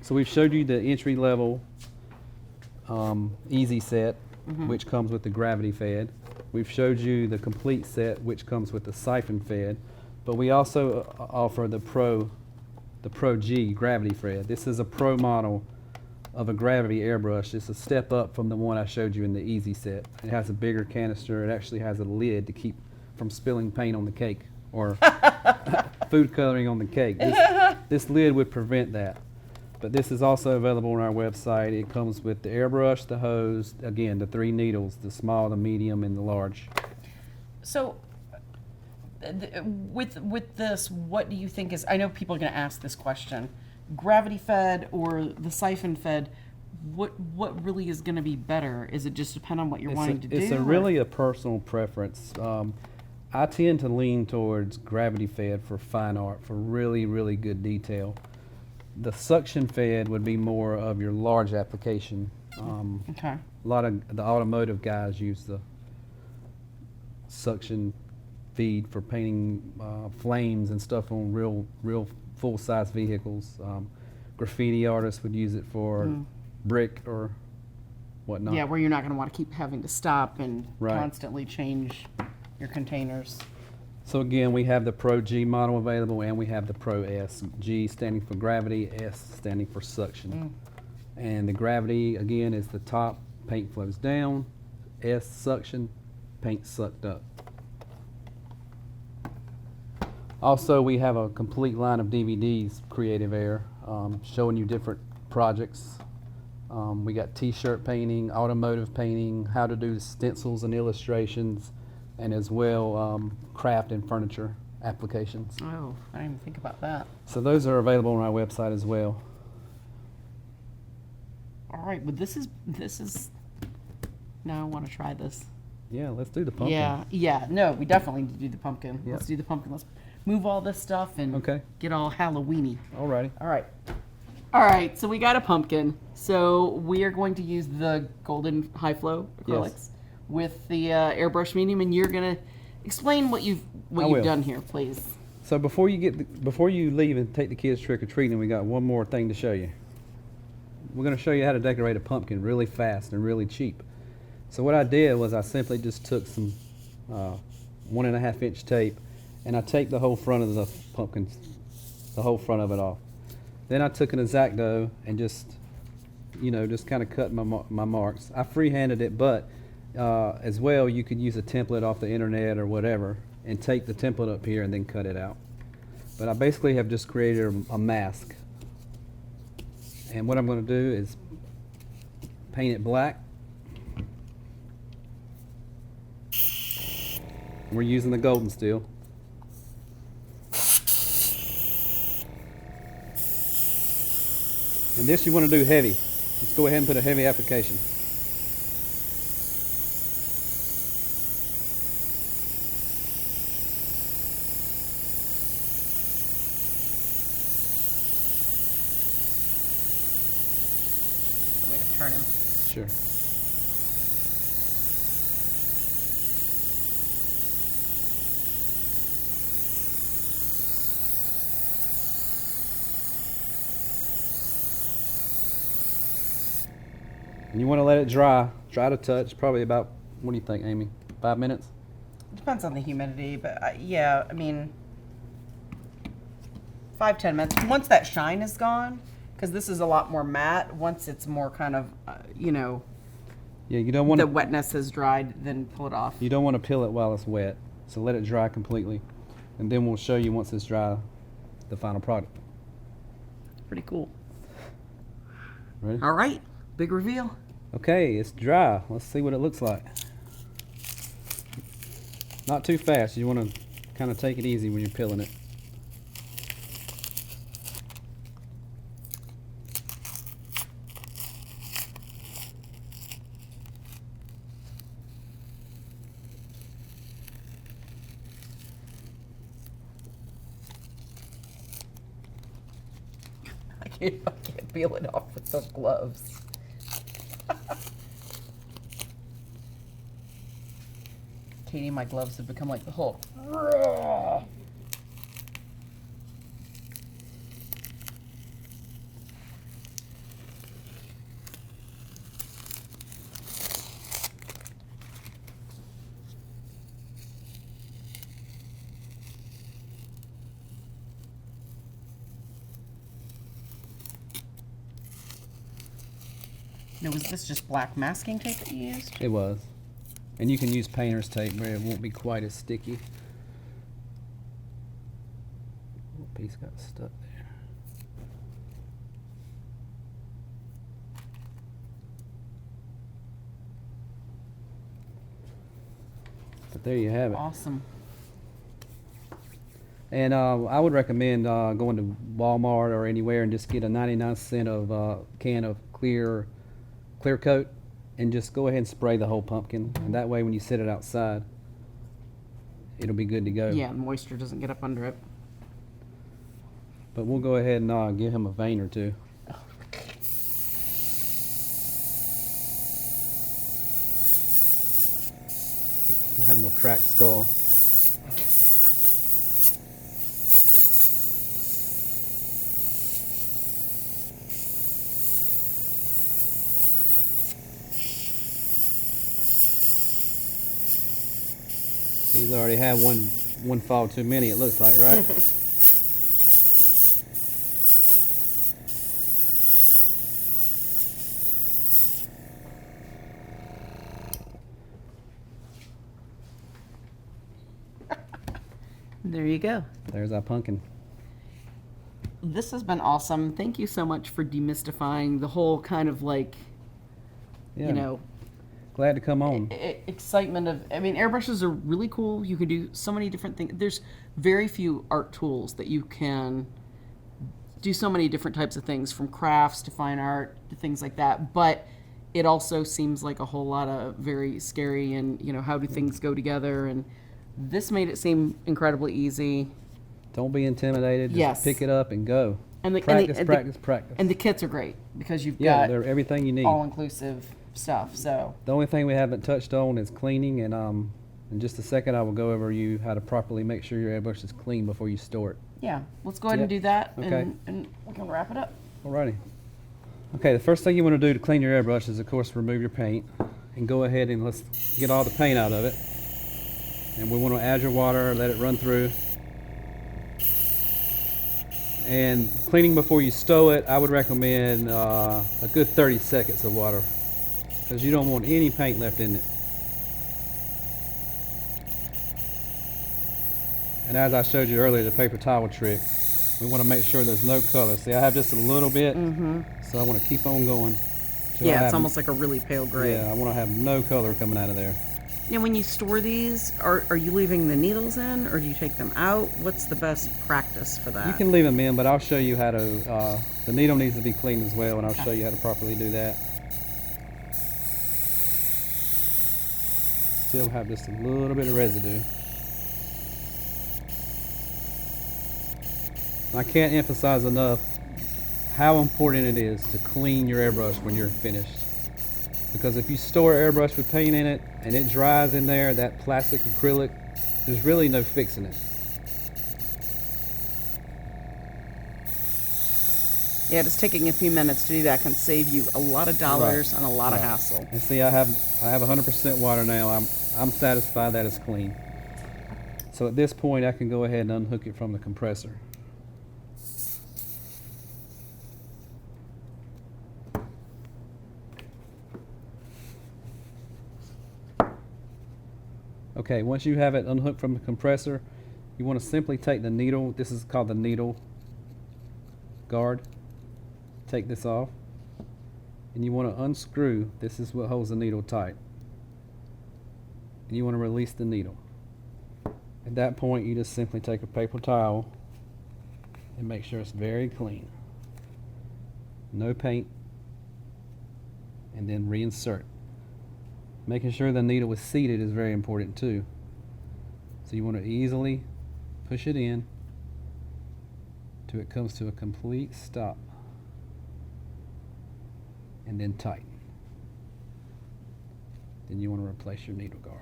So we've showed you the entry level easy set, which comes with the gravity fed. We've showed you the complete set, which comes with the siphon fed, but we also offer the Pro G gravity fed. This is a pro model of a gravity airbrush. It's a step up from the one I showed you in the easy set. It has a bigger canister. It actually has a lid to keep from spilling paint on the cake or food coloring on the cake. This lid would prevent that. But this is also available on our website. It comes with the airbrush, the hose, again, the 3 needles, the small, the medium, and the large. So, with this, what do you think is? I know people are going to ask this question: gravity fed or the siphon fed? What really is going to be better? Is it just depend on what you're wanting to do? It's really a personal preference. I tend to lean towards gravity fed for fine art, for really, really good detail. The suction fed would be more of your large application. Okay. A lot of the automotive guys use the suction feed for painting flames and stuff on real full-size vehicles. Graffiti artists would use it for brick or whatnot. Yeah, where you're not going to want to keep having to stop and Right. constantly change your containers. So again, we have the Pro G model available, and we have the Pro S. G standing for gravity, S standing for suction. And the gravity, again, is the top, paint flows down. S, suction, paint sucked up. Also, we have a complete line of DVDs, Creative Air, showing you different projects. We got t-shirt painting, automotive painting, how to do stencils and illustrations, and as well craft and furniture applications. Oh, I didn't even think about that. So those are available on our website as well. All right, but this is. Now I want to try this. Yeah, let's do the pumpkin. Yeah. No, we definitely need to do the pumpkin. Yeah. Let's do the pumpkin. Let's move all this stuff and Okay. get all Halloweeny. Alrighty. All right, so we got a pumpkin. So we are going to use the golden high flow acrylics Yes. with the airbrush medium, and you're gonna explain what you've will. done here, please. So before you leave and take the kids trick or treating, we got one more thing to show you. We're going to show you how to decorate a pumpkin really fast and really cheap. So what I did was I simply just took some 1.5 inch tape, and I taped the whole front of the pumpkin, the whole front of it off. Then I took an X-Acto and just kind of cut my marks. I freehanded it, but as well, you could use a template off the internet or whatever and take the template up here and then cut it out. But I basically have just created a mask. And what I'm going to do is paint it black. We're using the golden steel. And this you want to do heavy. Let's go ahead and put a heavy application. Sure. And you want to let it dry to touch, probably about, what do you think, Amy? 5 minutes? Depends on the humidity, but yeah, I mean, 5-10 minutes. Once that shine is gone, because this is a lot more matte. Once it's more kind of, you know, Yeah, you don't want the to. wetness has dried, then pull it off. You don't want to peel it while it's wet, so let it dry completely, and then we'll show you once it's dry, the final product. Pretty cool. Ready? All right, big reveal. Okay, it's dry. Let's see what it looks like. Not too fast. You want to kind of take it easy when you're peeling it. I can't peel it off with those gloves. Katie, my gloves have become like the Hulk. Now, was this just black masking tape that you used? It was. And you can use painter's tape where it won't be quite as sticky. Little piece got stuck there. But there you have it. Awesome. And I would recommend going to Walmart or anywhere and just get a 99-cent of can of clear coat and just go ahead and spray the whole pumpkin. And that way when you set it outside, it'll be good to go. Yeah, moisture doesn't get up under it. But we'll go ahead and give him a vein or two. Have him a cracked skull. He's already had one fall too many, it looks like, right? There you go. There's our pumpkin. This has been awesome. Thank you so much for demystifying the whole kind of like, Yeah. you know, Glad to come on. excitement of, I mean, airbrushes are really cool. You can do so many different things. There's very few art tools that you can do so many different types of things, from crafts to fine art to things like that. But it also seems like a whole lot of very scary and, you know, how do things go together? And this made it seem incredibly easy. Don't be intimidated. Just Yes. pick it up and go. And the, Practice, and the, practice, practice. And the kits are great because you've Yeah, got they're everything you need. all-inclusive stuff. So The only thing we haven't touched on is cleaning, and in just a second I will go over you how to properly make sure your airbrush is clean before you store it. yeah, let's go ahead and Yep. do that, Okay. and we can wrap it up. Alrighty. Okay, the first thing you want to do to clean your airbrush is, of course, remove your paint. And go ahead and let's get all the paint out of it. And we want to add your water, let it run through. And cleaning before you stow it, I would recommend a good 30 seconds of water, because you don't want any paint left in it. And as I showed you earlier, the paper towel trick, we want to make sure there's no color. See, I have just a little bit, so I want to keep on going. till I Yeah, it's have- almost like a really pale gray. Yeah, I want to have no color coming out of there. Now, when you store these, are you leaving the needles in, or do you take them out? What's the best practice for that? You can leave them in, but I'll show you how to, the needle needs to be cleaned as well, and I'll show you how to properly do that. Still have just a little bit of residue. I can't emphasize enough how important it is to clean your airbrush when you're finished. Because if you store airbrush with paint in it and it dries in there, that plastic acrylic, there's really no fixing it. Yeah, just taking a few minutes to do that can save you a lot of dollars and a lot of Right. hassle. And see, I have 100% water now. I'm satisfied that it's clean. So at this point, I can go ahead and unhook it from the compressor. Okay, once you have it unhooked from the compressor, you want to simply take the needle. This is called the needle guard. Take this off, and you want to unscrew. This is what holds the needle tight. And you want to release the needle. At that point, you just simply take a paper towel and make sure it's very clean. No paint, and then reinsert. Making sure the needle is seated is very important too. So you want to easily push it in till it comes to a complete stop, and then tighten. Then you want to replace your needle guard.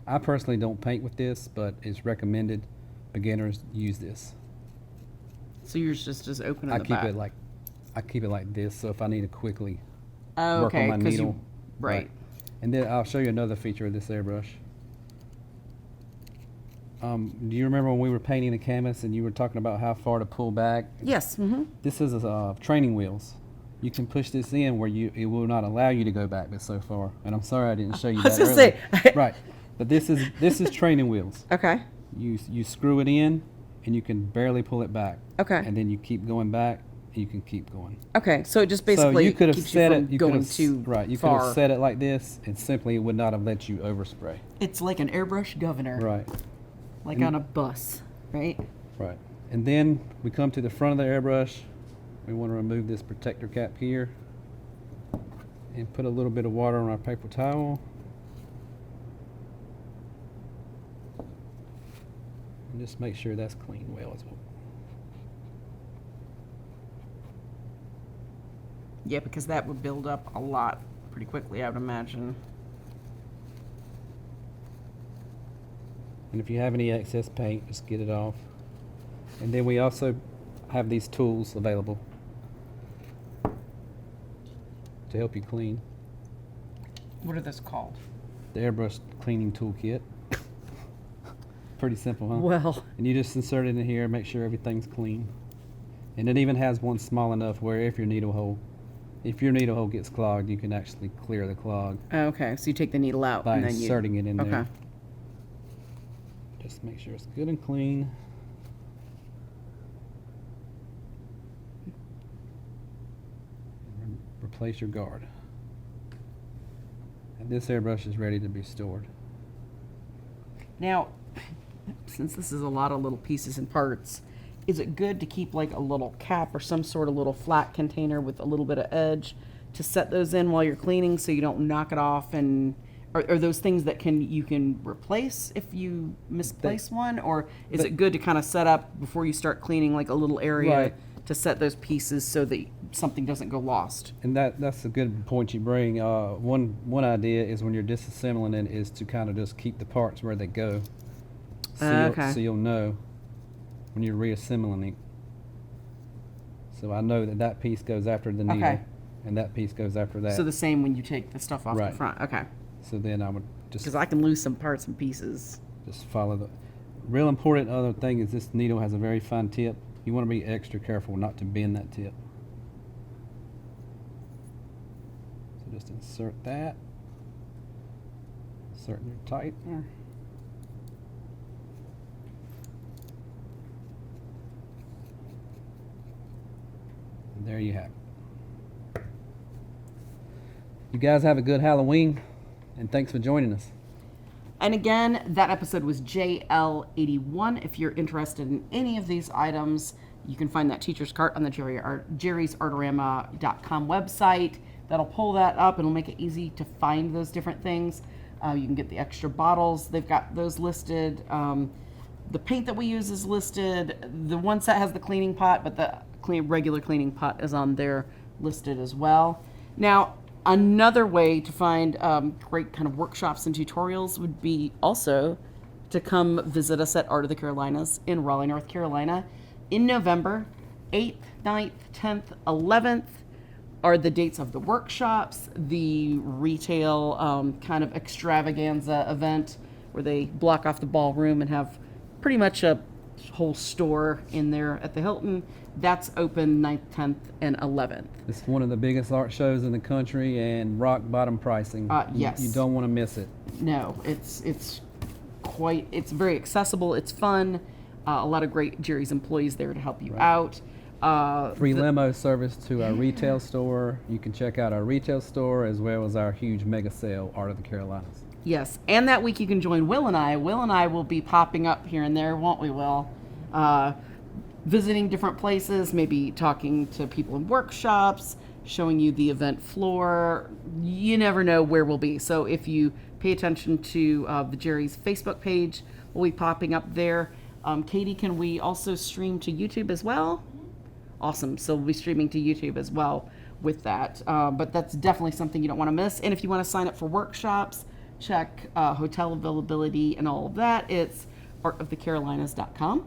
I personally don't paint with this, but it's recommended beginners use this. So you're just open in I the keep back. I keep it like this, so if I need to quickly Oh, work on okay, my 'cause needle. right. And then I'll show you another feature of this airbrush. Do you remember when we were painting the canvas and you were talking about how far to pull back? Yes. Mm-hmm. This is training wheels. You can push this in where it will not allow you to go back but so far. And I'm sorry I didn't show you I was that gonna earlier. say. Right. But this is training wheels. Okay. You screw it in and you can barely pull it back. Okay. And then you keep going back and you can keep going. Okay. So it just basically so you could have keeps set you it. from You going could have too right. You could far. have set it like this, and simply it would not have let you overspray. It's like an airbrush governor. Right. Like And- on a bus, right? Right. And then we come to the front of the airbrush. We want to remove this protector cap here and put a little bit of water on our paper towel. And just make sure that's clean well as well. Yeah, because that would build up a lot pretty quickly, I would imagine. And if you have any excess paint, just get it off. And then we also have these tools available to help you clean. What are those called? The airbrush cleaning toolkit. Pretty simple, huh? Well, And you just insert it in here, make sure everything's clean. And it even has one small enough where if your needle hole gets clogged, you can actually clear the clog okay. So you take the needle out by and then inserting it in Okay. there. Just make sure it's good and clean. And replace your guard. And this airbrush is ready to be stored. Now, since this is a lot of little pieces and parts, is it good to keep like a little cap or some sort of little flat container with a little bit of edge to set those in while you're cleaning so you don't knock it off? And are those things that you can replace if you misplace one, or is it good to kind of set up before you start cleaning like a little area Right. to set those pieces so that something doesn't go lost? And that's a good point you bring. One idea is when you're disassembling it is to kind of just keep the parts where they go. Okay. So you'll know when you're reassembling it. So I know that piece goes after the needle, Okay. and that piece goes after that. So the same when you take the stuff off Right. the front. Okay. So then I would just Because I can lose some parts and pieces. follow the. Real important other thing is this needle has a very fine tip. You want to be extra careful not to bend that tip. So just insert that. Insert your tight there. And there you have it. You guys have a good Halloween, and thanks for joining us. And again, that episode was JL81. If you're interested in any of these items, you can find that teacher's cart on the jerry'sartorama.com website. That'll pull that up. It'll make it easy to find those different things. You can get the extra bottles. They've got those listed. The paint that we use is listed. The one set has the cleaning pot, but the regular cleaning pot is on there listed as well. Now, Another way to find great kind of workshops and tutorials would be also to come visit us at Art of the Carolinas in Raleigh, North Carolina in November. 8th, 9th, 10th, 11th are the dates of the workshops, the retail kind of extravaganza event where they block off the ballroom and have pretty much a whole store in there at the Hilton. That's open 9th, 10th, and 11th. It's one of the biggest art shows in the country and rock bottom pricing. Yes. You don't want to miss it. No, it's very accessible. It's fun. A lot of great Jerry's employees there to help you out. Free limo service to our retail store. You can check out our retail store as well as our huge mega sale, Art of the Carolinas. Yes, and that week you can join Will and I. Will and I will be popping up here and there, won't we, Will? Visiting different places, maybe talking to people in workshops, showing you the event floor. You never know where we'll be. So if you pay attention to the Jerry's Facebook page, we'll be popping up there. Katie, can we also stream to YouTube as well? Awesome. So we'll be streaming to YouTube as well with that. But that's definitely something you don't want to miss. And if you want to sign up for workshops, check hotel availability and all of that. It's artofthecarolinas.com.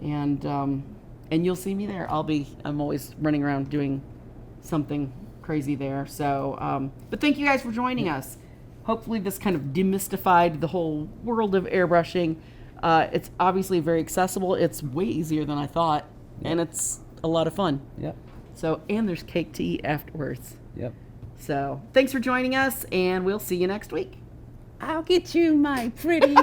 And you'll see me there. I'm always running around doing something crazy there. So, but thank you guys for joining us. Hopefully this kind of demystified the whole world of airbrushing. It's obviously very accessible. It's way easier than I thought. And it's a lot of fun. Yep. So, and there's cake to eat afterwards. Yep. So, thanks for joining us, and we'll see you next week. I'll get you, my pretty.